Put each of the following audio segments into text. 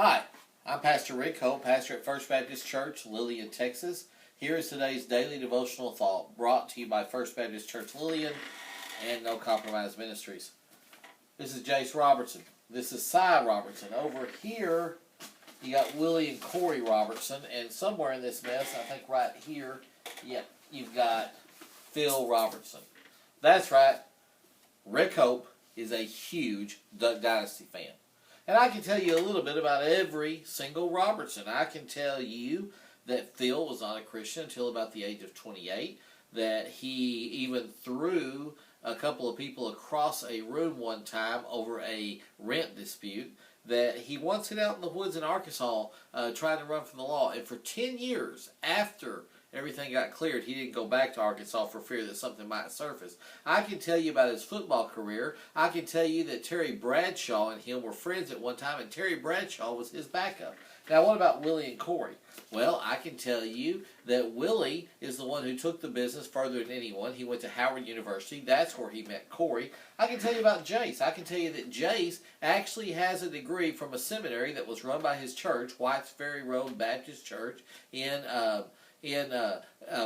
Hi, I'm Pastor Rick Hope, pastor at First Baptist Church, Lillian, Texas. Here is today's daily devotional thought brought to you by First Baptist Church, Lillian and No Compromise Ministries. This is Jace Robertson. This is Cy Robertson. Over here, you got Willie and Corey Robertson, and somewhere in this mess, I think right here, you've got Phil Robertson. That's right. Rick Hope is a huge Duck Dynasty fan. And I can tell you a little bit about every single Robertson. I can tell you that Phil was not a Christian until about the age of 28, that he even threw a couple of people across a room one time over a rent dispute, that he once hid out in the woods in Arkansas trying to run from the law. And for 10 years after everything got cleared, he didn't go back to Arkansas for fear that something might surface. I can tell you about his football career. I can tell you that Terry Bradshaw and him were friends at one time, and Terry Bradshaw was his backup. Now, what about Willie and Corey? Well, I can tell you that Willie is the one who took the business further than anyone. He went to Howard University. That's where he met Corey. I can tell you about Jace. I can tell you that Jace actually has a degree from a seminary that was run by his church, Whites Ferry Road Baptist Church, in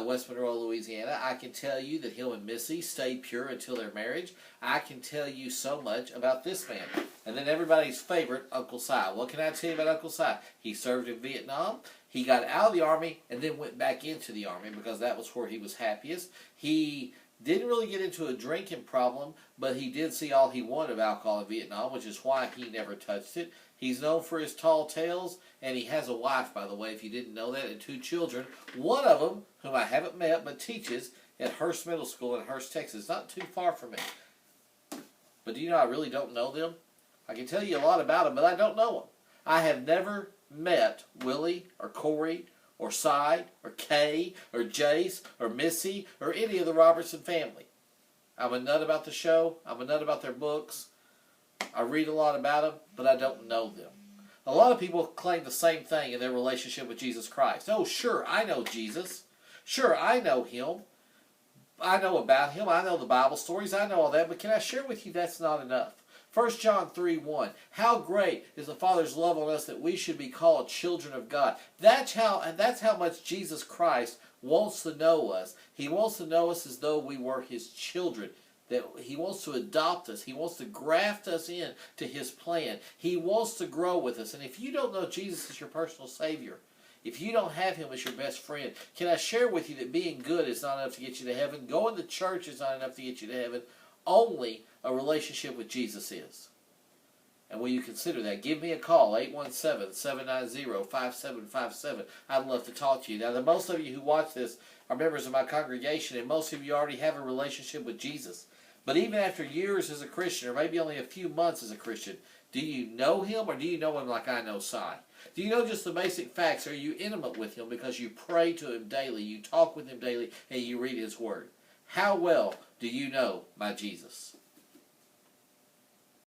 West Monroe, Louisiana. I can tell you that him and Missy stayed pure until their marriage. I can tell you so much about this man. And then everybody's favorite, Uncle Si. What can I tell you about Uncle Si? He served in Vietnam. He got out of the Army and then went back into the Army because that was where he was happiest. He didn't really get into a drinking problem, but he did see all he wanted of alcohol in Vietnam, which is why he never touched it. He's known for his tall tales, and he has a wife, by the way, if you didn't know that, and 2 children. One of them, whom I haven't met, but teaches at Hurst Middle School in Hurst, Texas, not too far from me. But do you know I really don't know them? I can tell you a lot about them, but I don't know them. I have never met Willie or Corey or Cy or Kay or Jace or Missy or any of the Robertson family. I'm a nut about the show. I'm a nut about their books. I read a lot about them, but I don't know them. A lot of people claim the same thing in their relationship with Jesus Christ. Oh, sure, I know Jesus. Sure, I know Him. I know about Him. I know the Bible stories. I know all that. But can I share with you that's not enough? 1 John 3:1. How great is the Father's love on us that we should be called children of God. That's how much Jesus Christ wants to know us. He wants to know us as though we were His children. That He wants to adopt us. He wants to graft us in to His plan. He wants to grow with us. And if you don't know Jesus as your personal Savior, if you don't have Him as your best friend, can I share with you that being good is not enough to get you to heaven? Going to church is not enough to get you to heaven. Only a relationship with Jesus is. And will you consider that? Give me a call, 817-790-5757. I'd love to talk to you. Now, most of you who watch this are members of my congregation, and most of you already have a relationship with Jesus. But even after years as a Christian, or maybe only a few months as a Christian, do you know Him, or do you know Him like I know Si? Do you know just the basic facts? Are you intimate with Him because you pray to Him daily, you talk with Him daily, and you read His Word? How well do you know my Jesus?